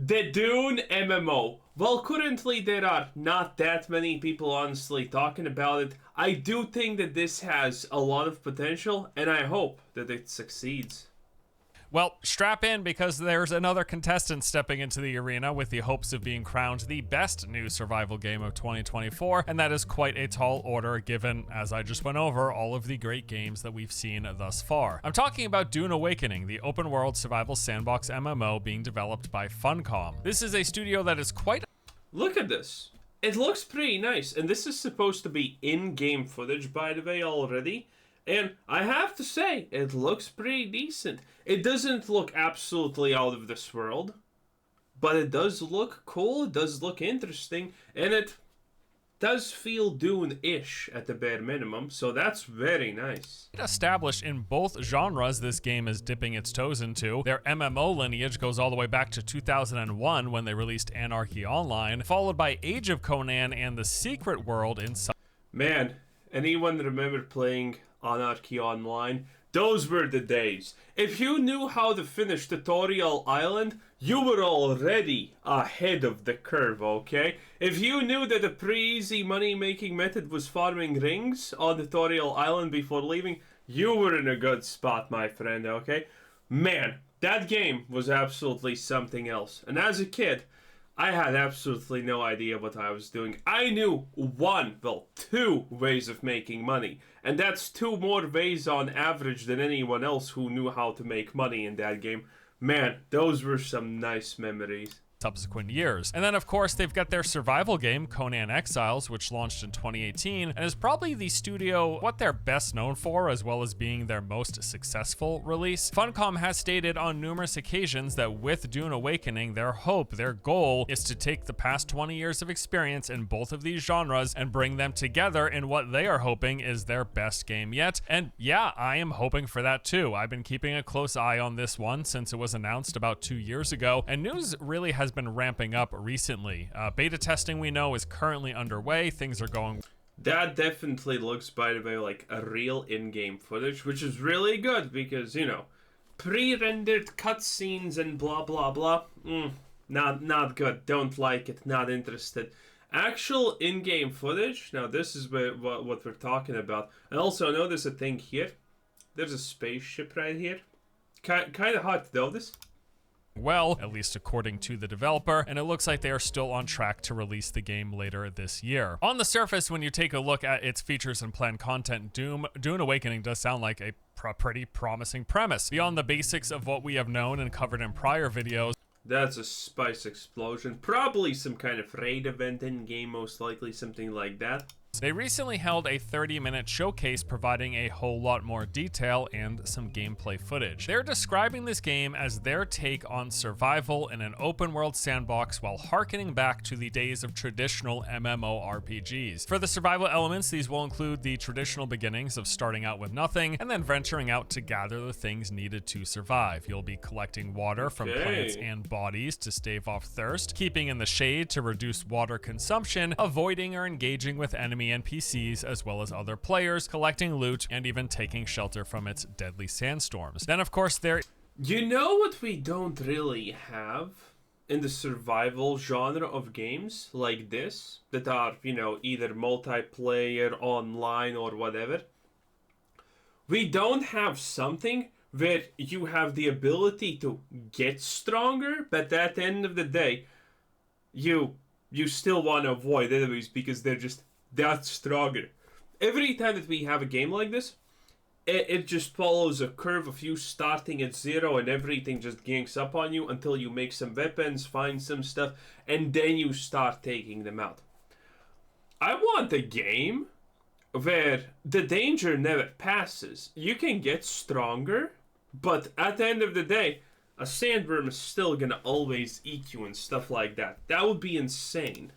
The Dune MMO. Well, currently there are not that many people honestly talking about it. I do think that this has a lot of potential, and I hope that it succeeds. Well, strap in because there's another contestant stepping into the arena with the hopes of being crowned the best new survival game of 2024, and that is quite a tall order given, as I just went over, all of the great games that we've seen thus far. I'm talking about Dune Awakening, the open-world survival sandbox MMO being developed by Funcom. This is a studio that is quite... Look at this. It looks pretty nice, and this is supposed to be in-game footage, by the way, already. And I have to say, it looks pretty decent. It doesn't look absolutely out of this world, but it does look cool, it does look interesting, and it does feel Dune-ish at the bare minimum, so that's very nice. Established in both genres this game is dipping its toes into. Their MMO lineage goes all the way back to 2001 when they released Anarchy Online, followed by Age of Conan and The Secret World in... Man, anyone remember playing Anarchy Online? Those were the days. If you knew how to finish Tutorial Island, you were already ahead of the curve, okay? If you knew that a pretty easy money-making method was farming rings on Tutorial Island before leaving, you were in a good spot, my friend, okay? Man, that game was absolutely something else. And as a kid, I had absolutely no idea what I was doing. I knew two ways of making money. And that's two more ways on average than anyone else who knew how to make money in that game. Man, those were some nice memories. Subsequent years. And then of course they've got their survival game, Conan Exiles, which launched in 2018 and is probably the studio what they're best known for, as well as being their most successful release. Funcom has stated on numerous occasions that with Dune Awakening, their hope, their goal is to take the past 20 years of experience in both of these genres and bring them together in what they are hoping is their best game yet. And yeah, I am hoping for that too. I've been keeping a close eye on this one since it was announced about 2 years ago, and news really has been ramping up recently. Beta testing, we know, is currently underway. Things are going... That definitely looks, by the way, like a real in-game footage, which is really good because, you know, pre-rendered cutscenes and blah blah blah, not good. Don't like it, not interested. Actual in-game footage, now this is what we're talking about. And also, notice a thing here. There's a spaceship right here. Kind of hard to notice. Well, at least according to the developer, and it looks like they are still on track to release the game later this year. On the surface, when you take a look at its features and planned content, Dune Awakening does sound like a pretty promising premise. Beyond the basics of what we have known and covered in prior videos, that's a spice explosion. Probably some kind of raid event in game, most likely something like that. They recently held a 30-minute showcase providing a whole lot more detail and some gameplay footage. They're describing this game as their take on survival in an open-world sandbox while harkening back to the days of traditional MMORPGs. For the survival elements, these will include the traditional beginnings of starting out with nothing and then venturing out to gather the things needed to survive. You'll be collecting water from plants and bodies to stave off thirst, keeping in the shade to reduce water consumption, avoiding or engaging with enemy NPCs as well as other players, collecting loot, and even taking shelter from its deadly sandstorms. Then of course You know what we don't really have in the survival genre of games like this, that are, you know, either multiplayer, online, or whatever? We don't have something where you have the ability to get stronger, but at the end of the day, you still want to avoid enemies because they're just that's stronger. Every time that we have a game like this, it just follows a curve of you starting at zero and everything just ganks up on you until you make some weapons, find some stuff, and then you start taking them out. I want a game where the danger never passes. You can get stronger, but at the end of the day, a sandworm is still gonna always eat you and stuff like that. That would be insane.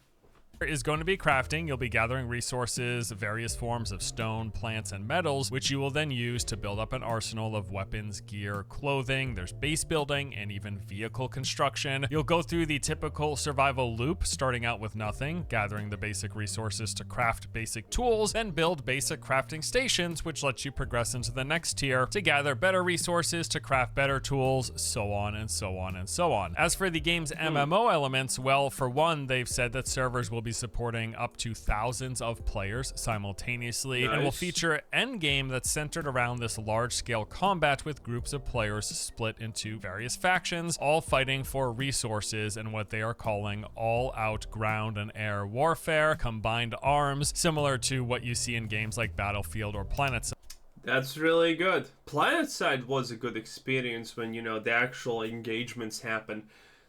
Is going to be crafting. You'll be gathering resources, various forms of stone, plants, and metals, which you will then use to build up an arsenal of weapons, gear, clothing. There's base building and even vehicle construction. You'll go through the typical survival loop, starting out with nothing, gathering the basic resources to craft basic tools, then build basic crafting stations, which lets you progress into the next tier to gather better resources to craft better tools, so on and so on and so on. As for the game's MMO elements, well, for one, they've said that servers will be supporting up to thousands of players simultaneously, and will feature endgame that's centered around this large-scale combat with groups of players split into various factions, all fighting for resources in what they are calling all-out ground and air warfare, combined arms, similar to what you see in games like Battlefield or PlanetSide. That's really good. PlanetSide was a good experience when, the actual engagements happen.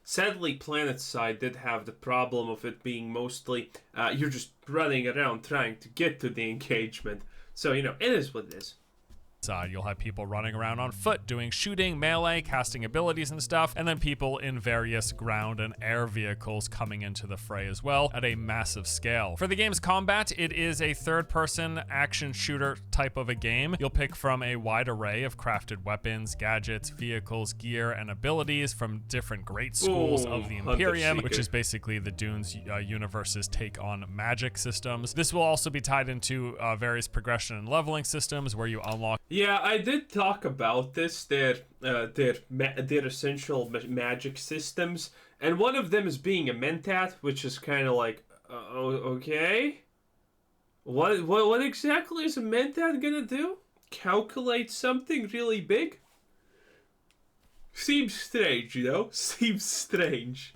Sadly, PlanetSide did have the problem of it being mostly you're just running around trying to get to the engagement. So, it is what it is. You'll have people running around on foot doing shooting, melee, casting abilities and stuff, and then people in various ground and air vehicles coming into the fray as well at a massive scale. For the game's combat, it is a third-person action shooter type of a game. You'll pick from a wide array of crafted weapons, gadgets, vehicles, gear, and abilities from different great schools of the Imperium, which is basically the Dune's universe's take on magic systems. This will also be tied into various progression and leveling systems where you unlock. Yeah, I did talk about this, their essential magic systems, and one of them is being a mentat, which is kind of like, okay, what exactly is a mentat gonna do? Calculate something really big? Seems strange, Seems strange.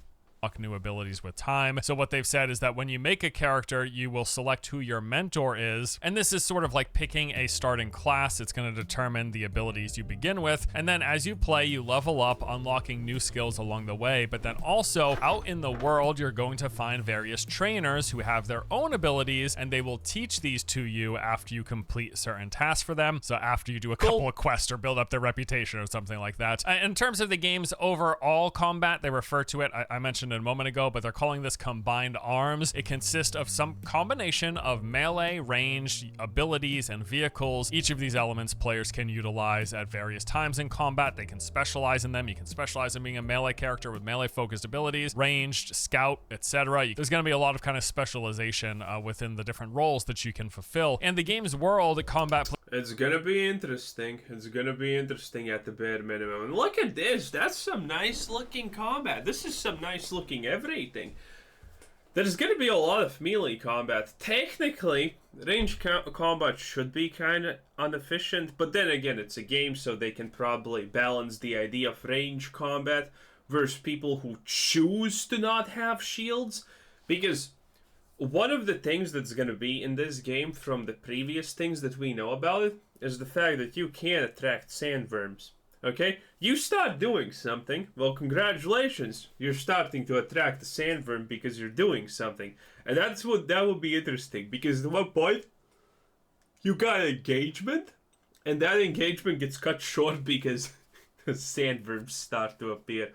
New abilities with time. So what they've said is that when you make a character, you will select who your mentor is, and this is sort of like picking a starting class. It's going to determine the abilities you begin with, and then as you play, you level up, unlocking new skills along the way. But then also out in the world, you're going to find various trainers who have their own abilities, and they will teach these to you after you complete certain tasks for them. So after you do a couple of quests or build up their reputation or something like that. In terms of the game's overall combat, they refer to it, I mentioned a moment ago, but they're calling this combined arms. It consists of some combination of melee, ranged abilities, and vehicles. Each of these elements players can utilize at various times in combat. They can specialize in them. You can specialize in being a melee character with melee focused abilities, ranged, scout, etc. There's going to be a lot of kind of specialization within the different roles that you can fulfill. And the game's world, combat. It's gonna be interesting. It's gonna be interesting at the bare minimum. And look at this. That's some nice looking combat. This is some nice looking everything. There's gonna be a lot of melee combat. Technically, range combat should be kind of inefficient, but then again, it's a game, so they can probably balance the idea of range combat versus people who choose to not have shields. Because one of the things that's going to be in this game from the previous things that we know about it is the fact that you can attract sandworms. Okay? You start doing something, well, congratulations. You're starting to attract the sandworm because you're doing something. And that would be interesting, because at one point, you got an engagement, and that engagement gets cut short because the sandworms start to appear.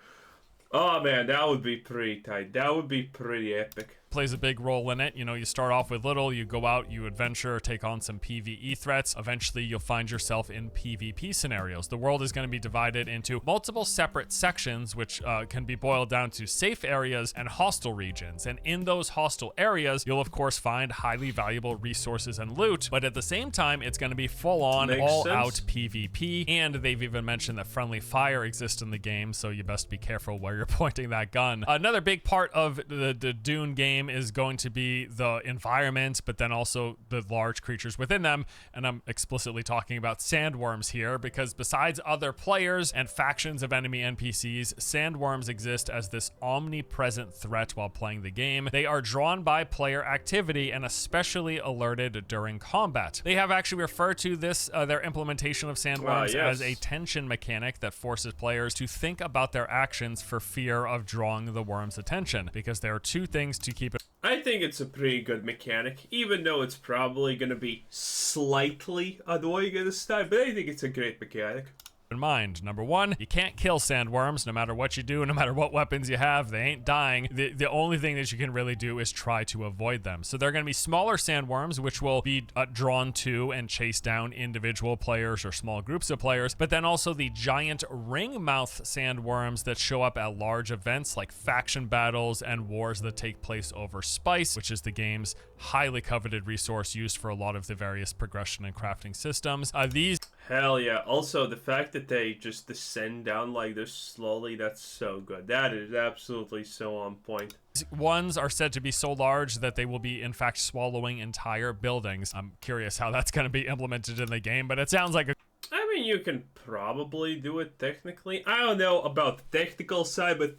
Oh man, that would be pretty tight. That would be pretty epic. Plays a big role in it. You start off with little, you go out, you adventure, take on some PvE threats. Eventually, you'll find yourself in PvP scenarios. The world is going to be divided into multiple separate sections, which can be boiled down to safe areas and hostile regions. And in those hostile areas, you'll of course find highly valuable resources and loot, but at the same time, it's going to be full-on, all-out PvP. And they've even mentioned that friendly fire exists in the game, so you best be careful where you're pointing that gun. Another big part of the Dune game is going to be the environment, but then also the large creatures within them. And I'm explicitly talking about sandworms here, because besides other players and factions of enemy NPCs, sandworms exist as this omnipresent threat while playing the game. They are drawn by player activity and especially alerted during combat. They have actually referred to this, their implementation of sandworms, as a tension mechanic that forces players to think about their actions for fear of drawing the worm's attention, because there are two things to keep it. I think it's a pretty good mechanic, even though it's probably going to be slightly annoying at this time, but I think it's a great mechanic. in mind. Number one, you can't kill sandworms no matter what you do, no matter what weapons you have. They ain't dying. The only thing that you can really do is try to avoid them. So they're going to be smaller sandworms, which will be drawn to and chase down individual players or small groups of players, but then also the giant ringmouth sandworms that show up at large events like faction battles and wars that take place over spice, which is the game's highly coveted resource used for a lot of the various progression and crafting systems. These Hell yeah. Also, the fact that they just descend down like this slowly, that's so good. That is absolutely so on point. ones are said to be so large that they will be, in fact, swallowing entire buildings. I'm curious how that's going to be implemented in the game, but it sounds like a... I mean, you can probably do it technically. I don't know about the technical side, but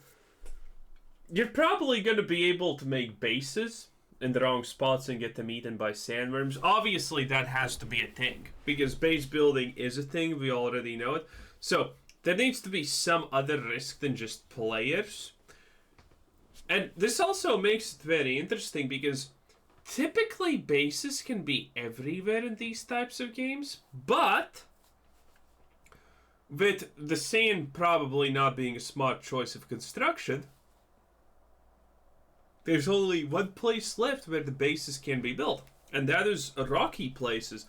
you're probably going to be able to make bases in the wrong spots and get them eaten by sandworms. Obviously, that has to be a thing, because base building is a thing. We already know it. So there needs to be some other risk than just players. And this also makes it very interesting, because typically bases can be everywhere in these types of games, but with the sand probably not being a smart choice of construction, there's only one place left where the bases can be built, and that is rocky places.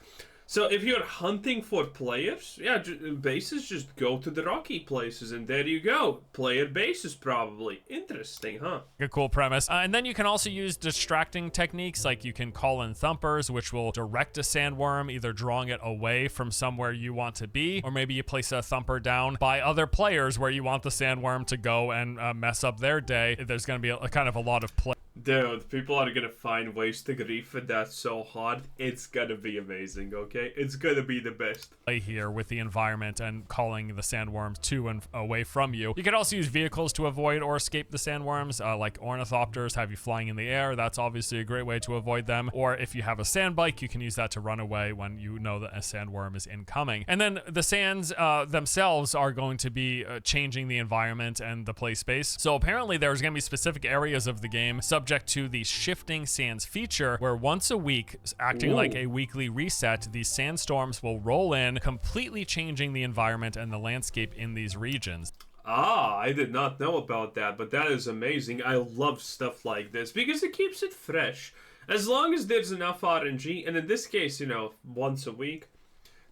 So if you're hunting for players, yeah, bases just go to the rocky places, and there you go. Player bases probably. Interesting, huh? A cool premise. And then you can also use distracting techniques, like you can call in thumpers, which will direct a sandworm, either drawing it away from somewhere you want to be, or maybe you place a thumper down by other players where you want the sandworm to go and mess up their day. There's going to be a kind of a lot of play. Dude, people are gonna find ways to grief with that so hard. It's gonna be amazing, okay? It's gonna be the best. Play here with the environment and calling the sandworms to and away from you. You can also use vehicles to avoid or escape the sandworms, like ornithopters have you flying in the air. That's obviously a great way to avoid them. Or if you have a sand bike, you can use that to run away when you know that a sandworm is incoming. And then the sands themselves are going to be changing the environment and the play space. So apparently there's going to be specific areas of the game subject to the shifting sands feature, where once a week, acting like a weekly reset, these sandstorms will roll in, completely changing the environment and the landscape in these regions. Ah, I did not know about that, but that is amazing. I love stuff like this because it keeps it fresh. As long as there's enough RNG, and in this case, you know, once a week,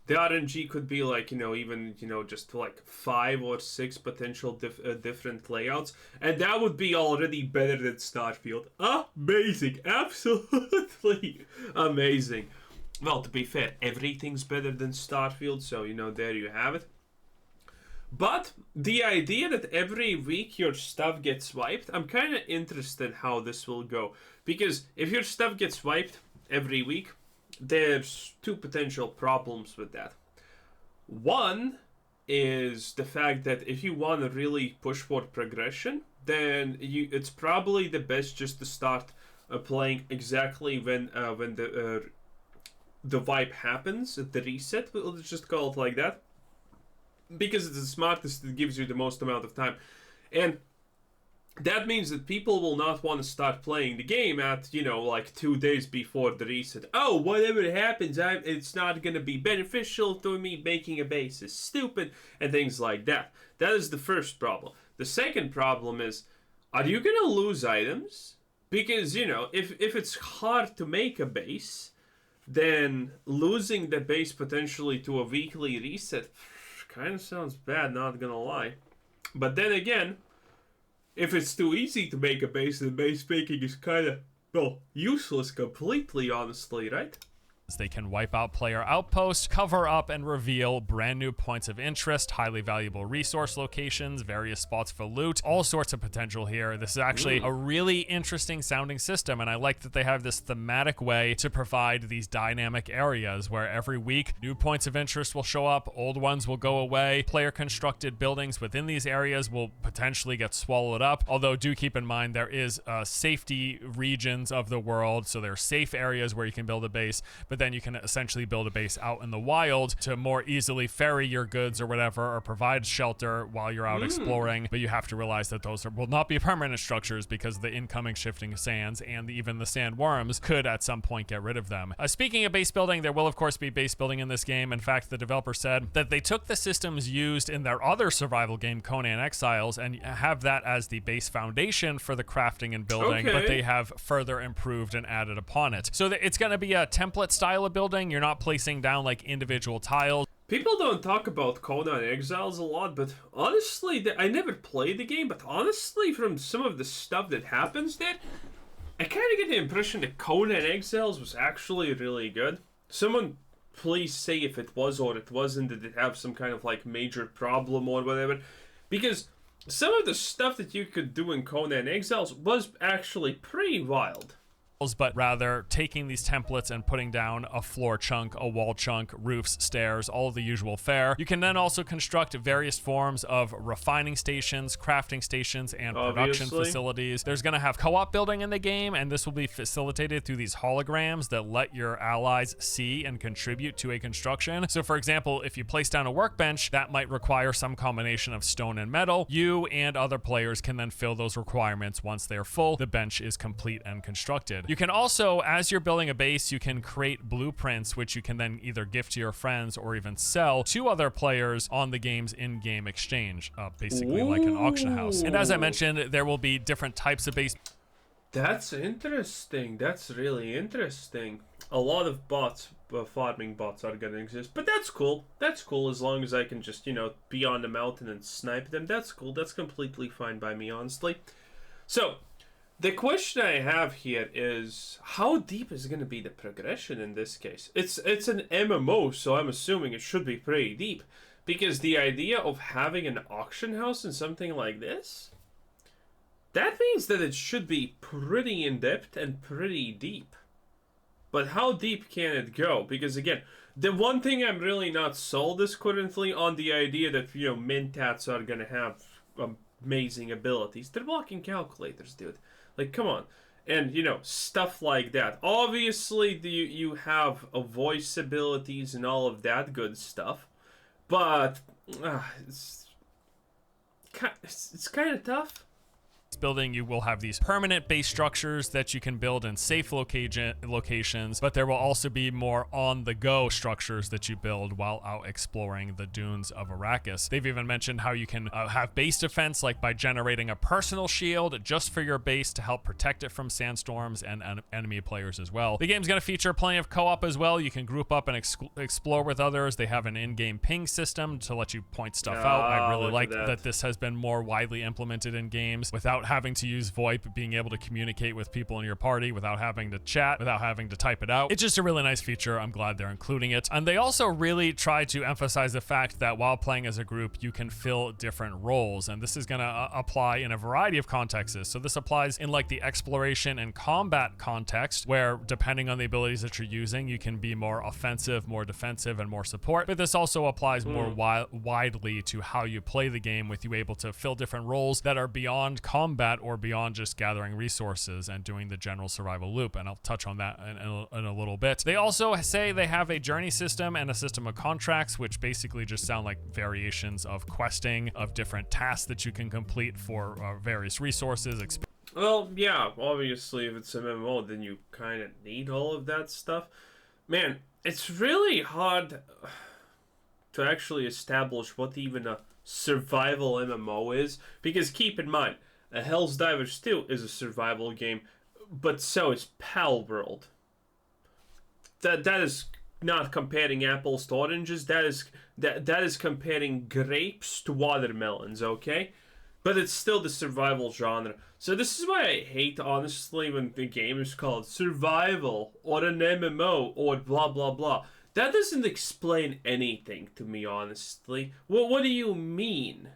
the RNG could be like, you know, even, you know, just like 5 or 6 potential different layouts. And that would be already better than Starfield. Amazing. Absolutely amazing. Well, to be fair, everything's better than Starfield. So, you know, there you have it. But the idea that every week your stuff gets wiped, I'm kind of interested how this will go. Because if your stuff gets wiped every week, there's 2 potential problems with that. One is the fact that if you want to really push for progression, then it's probably the best just to start playing exactly when the wipe happens, the reset. We'll just call it like that, because it's the smartest. It gives you the most amount of time, and that means that people will not want to start playing the game at, you know, like 2 days before the reset. Oh, whatever happens, it's not going to be beneficial to me. Making a base is stupid, and things like that. That is the first problem. The second problem is, are you going to lose items? Because, you know, if it's hard to make a base, then losing the base potentially to a weekly reset kind of sounds bad, not going to lie. But then again, if it's too easy to make a base, then base making is kind of, well, useless completely, honestly, right? They can wipe out player outposts, cover up and reveal brand new points of interest, highly valuable resource locations, various spots for loot, all sorts of potential here. This is actually a really interesting sounding system, and I like that they have this thematic way to provide these dynamic areas where every week new points of interest will show up, old ones will go away, player constructed buildings within these areas will potentially get swallowed up, although do keep in mind there is safety regions of the world, so there are safe areas where you can build a base, but then you can essentially build a base out in the wild to more easily ferry your goods or whatever, or provide shelter while you're out exploring. But you have to realize that those will not be permanent structures because the incoming shifting sands and even the sandworms could at some point get rid of them. Speaking of base building, there will of course be base building in this game. In fact, the developer said that they took the systems used in their other survival game, Conan Exiles, and have that as the base foundation for the crafting and building, but they have further improved and added upon it. So it's going to be a template style of building. You're not placing down like individual tiles. People don't talk about Conan Exiles a lot, but honestly, I never played the game, but honestly, from some of the stuff that happens there, I kind of get the impression that Conan Exiles was actually really good. Someone please say if it was or it wasn't, did it have some kind of like major problem or whatever, because some of the stuff that you could do in Conan Exiles was actually pretty wild. But rather taking these templates and putting down a floor chunk, a wall chunk, roofs, stairs, all of the usual fare. You can then also construct various forms of refining stations, crafting stations, and production facilities. There's going to have co-op building in the game, and this will be facilitated through these holograms that let your allies see and contribute to a construction. So for example, if you place down a workbench, that might require some combination of stone and metal. You and other players can then fill those requirements once they're full. The bench is complete and constructed. You can also, as you're building a base, you can create blueprints, which you can then either gift to your friends or even sell to other players on the game's in-game exchange, basically like an auction house. And as I mentioned, there will be different types of base. That's interesting. That's really interesting. A lot of bots, farming bots are going to exist, but that's cool. That's cool as long as I can just, be on the mountain and snipe them. That's cool. That's completely fine by me, honestly. So, the question I have here is, how deep is going to be the progression in this case? It's an MMO, so I'm assuming it should be pretty deep. Because the idea of having an auction house in something like this, that means that it should be pretty in-depth and pretty deep. But how deep can it go? Because again, the one thing I'm really not sold is currently on the idea that, Mentats are going to have amazing abilities. They're walking calculators, dude. Like, come on. And, stuff like that. Obviously, you have voice abilities and all of that good stuff. But, it's kind of tough. Building, you will have these permanent base structures that you can build in safe locations, but there will also be more on-the-go structures that you build while out exploring the dunes of Arrakis. They've even mentioned how you can have base defense, like by generating a personal shield just for your base to help protect it from sandstorms and enemy players as well. The game's going to feature plenty of co-op as well. You can group up and explore with others. They have an in-game ping system to let you point stuff out. I really like that this has been more widely implemented in games without having to use VoIP, being able to communicate with people in your party without having to chat, without having to type it out. It's just a really nice feature. I'm glad they're including it. And they also really try to emphasize the fact that while playing as a group, you can fill different roles. And this is going to apply in a variety of contexts. So this applies in like the exploration and combat context, where depending on the abilities that you're using, you can be more offensive, more defensive, and more support. But this also applies more widely to how you play the game, with you able to fill different roles that are beyond combat or beyond just gathering resources and doing the general survival loop, and I'll touch on that in a little bit. They also say they have a journey system and a system of contracts, which basically just sound like variations of questing, of different tasks that you can complete for various resources. Well, yeah, obviously if it's a MMO, then you kind of need all of that stuff. Man, it's really hard to actually establish what even a survival MMO is, because keep in mind, Hell's Divers 2 is a survival game, but so is Palworld. That is not comparing apples to oranges. That is comparing grapes to watermelons, okay? But it's still the survival genre. So this is why I hate, honestly, when the game is called survival or an MMO or blah blah blah. That doesn't explain anything to me, honestly. What do you mean?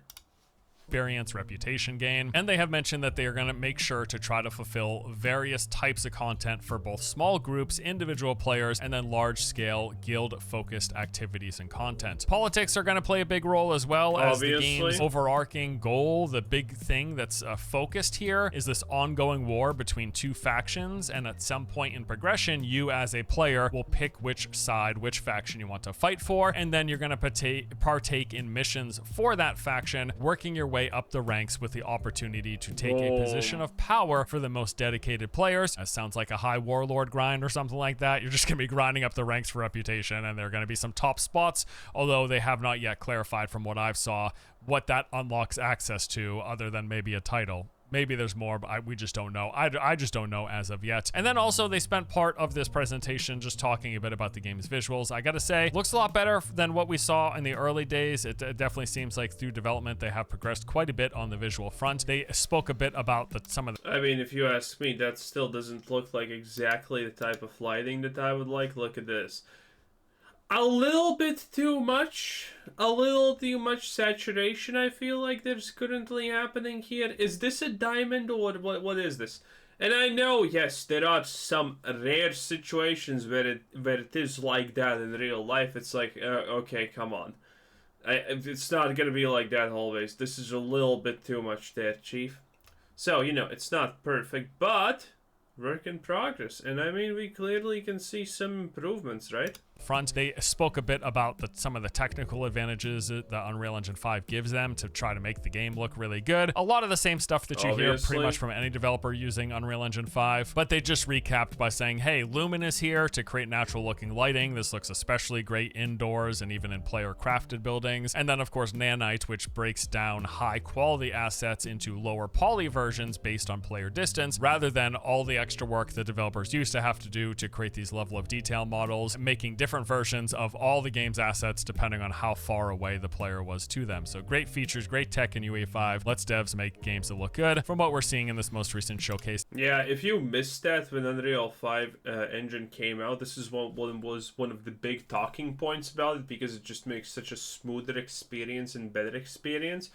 experience, reputation gain, and they have mentioned that they are going to make sure to try to fulfill various types of content for both small groups, individual players, and then large-scale guild-focused activities and content. Politics are going to play a big role as well, as the game's overarching goal. The big thing that's focused here is this ongoing war between two factions, and at some point in progression, you as a player will pick which side, which faction you want to fight for, and then you're going to partake in missions for that faction, working your way up the ranks with the opportunity to take a position of power for the most dedicated players. That sounds like a high warlord grind or something like that. You're just going to be grinding up the ranks for reputation, and there are going to be some top spots, although they have not yet clarified from what I've saw what that unlocks access to, other than maybe a title. Maybe there's more, but we just don't know. I just don't know as of yet. And then also they spent part of this presentation just talking a bit about the game's visuals. I gotta say, looks a lot better than what we saw in the early days. It definitely seems like through development they have progressed quite a bit on the visual front. They spoke a bit about some of the... I mean, if you ask me, that still doesn't look like exactly the type of lighting that I would like. Look at this. A little bit too much. A little too much saturation, I feel like there's currently happening here. Is this a diamond or what is this? And I know, yes, there are some rare situations where it is like that in real life. It's like, okay, come on. It's not gonna be like that always. This is a little bit too much there, Chief. So, you know, it's not perfect, but work in progress. And I mean, we clearly can see some improvements, right? Front. They spoke a bit about some of the technical advantages that the Unreal Engine 5 gives them to try to make the game look really good. A lot of the same stuff that you hear pretty much from any developer using Unreal Engine 5, but they just recapped by saying, hey, Lumen is here to create natural looking lighting. This looks especially great indoors and even in player crafted buildings. And then of course Nanite, which breaks down high quality assets into lower poly versions based on player distance, rather than all the extra work that developers used to have to do to create these level of detail models, making different versions of all the game's assets depending on how far away the player was to them. So great features, great tech in UE5. Let's devs make games that look good from what we're seeing in this most recent showcase. Yeah, if you missed that when Unreal 5 engine came out, this is what was one of the big talking points about it, because it just makes such a smoother experience and better experience.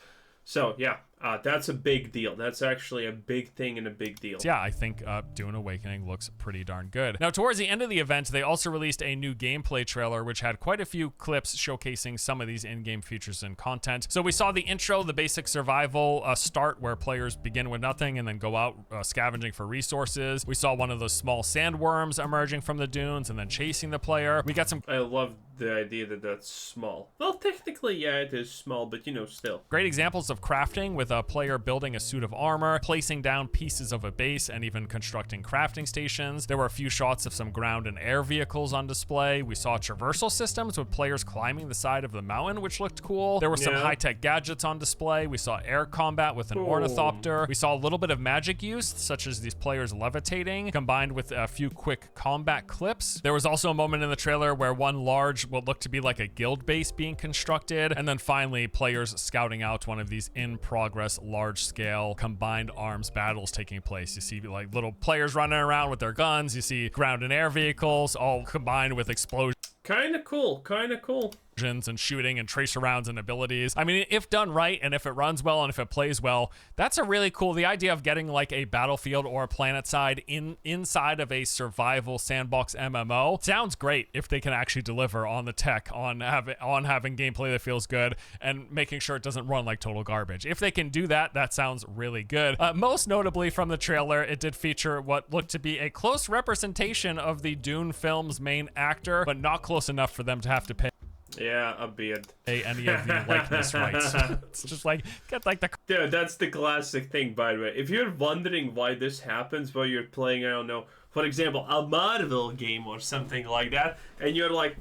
So yeah, that's a big deal. That's actually a big thing and a big deal. Yeah, I think Dune Awakening looks pretty darn good. Now, towards the end of the event, they also released a new gameplay trailer, which had quite a few clips showcasing some of these in-game features and content. So we saw the intro, the basic survival start, where players begin with nothing and then go out scavenging for resources. We saw one of those small sandworms emerging from the dunes and then chasing the player. We got some... I love the idea that that's small. Well, technically, yeah, it is small, but you know, still. Great examples of crafting, with a player building a suit of armor, placing down pieces of a base, and even constructing crafting stations. There were a few shots of some ground and air vehicles on display. We saw traversal systems with players climbing the side of the mountain, which looked cool. There were some high-tech gadgets on display. We saw air combat with an ornithopter. We saw a little bit of magic use, such as these players levitating, combined with a few quick combat clips. There was also a moment in the trailer where one large, what looked to be like a guild base being constructed, and then finally players scouting out one of these in-progress large-scale combined arms battles taking place. You see like little players running around with their guns. You see ground and air vehicles all combined with explosions. Kind of cool, kind of cool. And shooting and tracer rounds and abilities. I mean, if done right and if it runs well and if it plays well, that's a really cool, the idea of getting like a battlefield or a planet side inside of a survival sandbox MMO sounds great if they can actually deliver on the tech, on having gameplay that feels good and making sure it doesn't run like total garbage. If they can do that, that sounds really good. Most notably from the trailer, it did feature what looked to be a close representation of the Dune film's main actor, but not close enough for them to have to pay a beard. Any of the likeness rights. It's just like, get like the... Dude, that's the classic thing, by the way. If you're wondering why this happens while you're playing, I don't know, for example, a Marvel game or something like that, and you're like,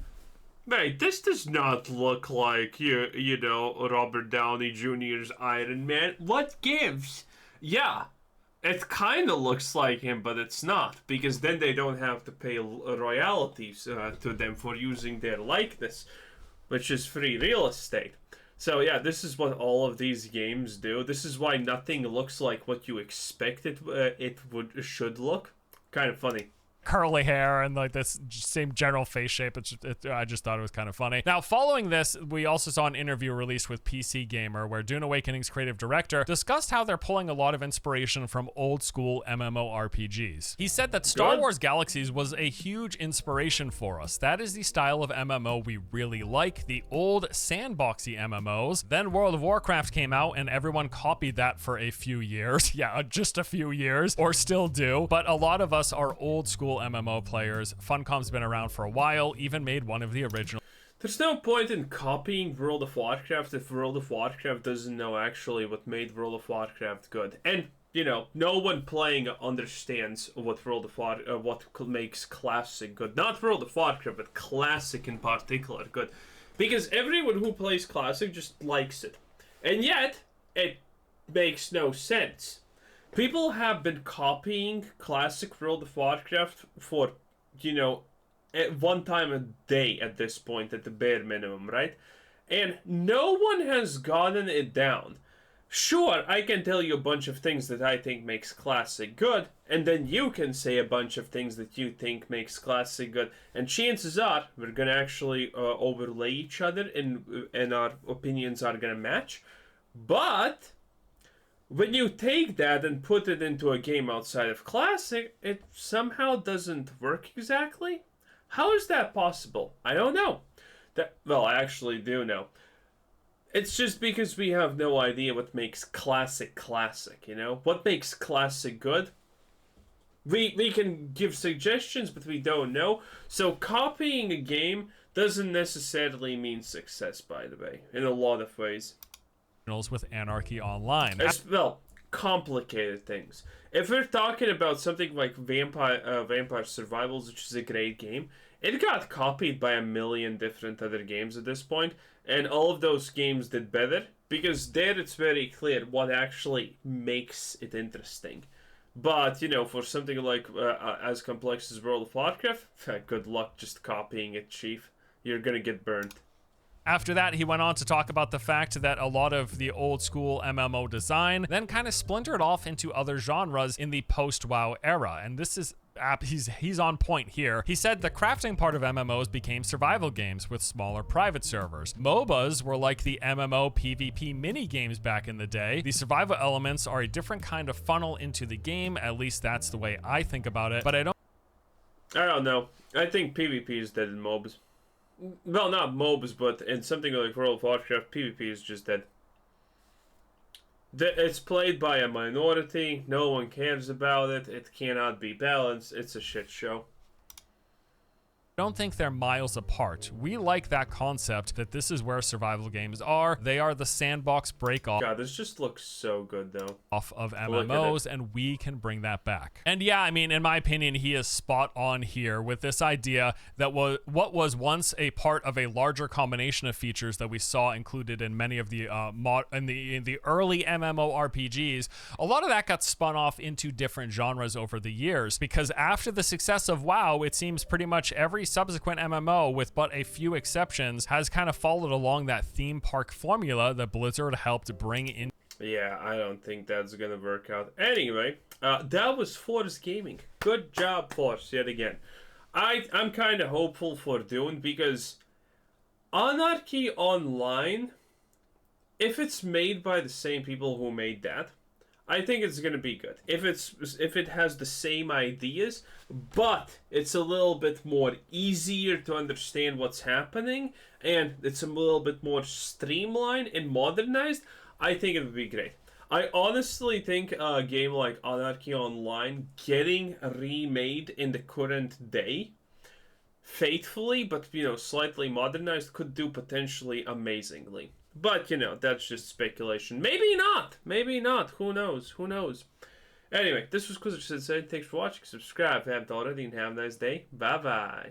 wait, this does not look like, you know, Robert Downey Jr.'s Iron Man. What gives? Yeah, it kind of looks like him, but it's not, because then they don't have to pay royalties to them for using their likeness, which is free real estate. So yeah, this is what all of these games do. This is why nothing looks like what you expect it should look. Kind of funny. curly hair and like this same general face shape. I just thought it was kind of funny. Now, following this, we also saw an interview released with PC Gamer where Dune Awakening's creative director discussed how they're pulling a lot of inspiration from old school MMORPGs. He said that Star Wars Galaxies was a huge inspiration for us. That is the style of MMO we really like, the old sandboxy MMOs. Then World of Warcraft came out and everyone copied that for a few years. Yeah, just a few years, or still do. But a lot of us are old school MMO players. Funcom's been around for a while, even made one of the original. There's no point in copying World of Warcraft if World of Warcraft doesn't know actually what made World of Warcraft good. And, you know, no one playing understands what what makes Classic good. Not World of Warcraft, but Classic in particular good. Because everyone who plays Classic just likes it. And yet, it makes no sense. People have been copying Classic World of Warcraft for, you know, at one time a day at this point, at the bare minimum, right? And no one has gotten it down. Sure, I can tell you a bunch of things that I think makes Classic good, and then you can say a bunch of things that you think makes Classic good, and chances are we're gonna actually overlay each other, and our opinions are gonna match. But when you take that and put it into a game outside of Classic, it somehow doesn't work exactly. How is that possible? I don't know. Well, I actually do know. It's just because we have no idea what makes Classic classic, you know? What makes Classic good? We can give suggestions, but we don't know. So copying a game doesn't necessarily mean success, by the way, in a lot of ways. With Anarchy Online. Well, complicated things. If we're talking about something like Vampire Survivals, which is a great game, it got copied by a million different other games at this point, and all of those games did better, because there it's very clear what actually makes it interesting. But, you know, for something like as complex as World of Warcraft, good luck just copying it, chief. You're gonna get burned. After that, he went on to talk about the fact that a lot of the old school MMO design then kind of splintered off into other genres in the post-WoW era. And this is he's on point here. He said the crafting part of MMOs became survival games with smaller private servers. MOBAs were like the MMO PvP mini games back in the day. The survival elements are a different kind of funnel into the game. At least that's the way I think about it. But I don't know. I think PvP is dead in MOBAs. Well, not MOBAs, but in something like World of Warcraft, PvP is just dead. It's played by a minority, no one cares about it, it cannot be balanced, it's a shit show. Don't think they're miles apart. We like that concept that this is where survival games are. They are the sandbox break-off. God, this just looks so good though. Off of MMOs, and we can bring that back. And yeah, I mean, in my opinion, he is spot on here with this idea that what was once a part of a larger combination of features that we saw included in many of the in the early MMORPGs. A lot of that got spun off into different genres over the years, because after the success of WoW, it seems pretty much every subsequent MMO, with but a few exceptions, has kind of followed along that theme park formula that Blizzard helped bring in. Yeah, I don't think that's gonna work out. Anyway, that was Force Gaming. Good job, Force, yet again. I'm kind of hopeful for Dune, because Anarchy Online, if it's made by the same people who made that, I think it's gonna be good. If it has the same ideas, but it's a little bit more easier to understand what's happening, and it's a little bit more streamlined and modernized, I think it would be great. I honestly think a game like Anarchy Online getting remade in the current day, faithfully, but you know, slightly modernized, could do potentially amazingly. But, you know, that's just speculation. Maybe not. Maybe not. Who knows? Who knows? Anyway, this was Quizzer Sensei. Thanks for watching. Subscribe if you haven't already, and have a nice day. Bye-bye.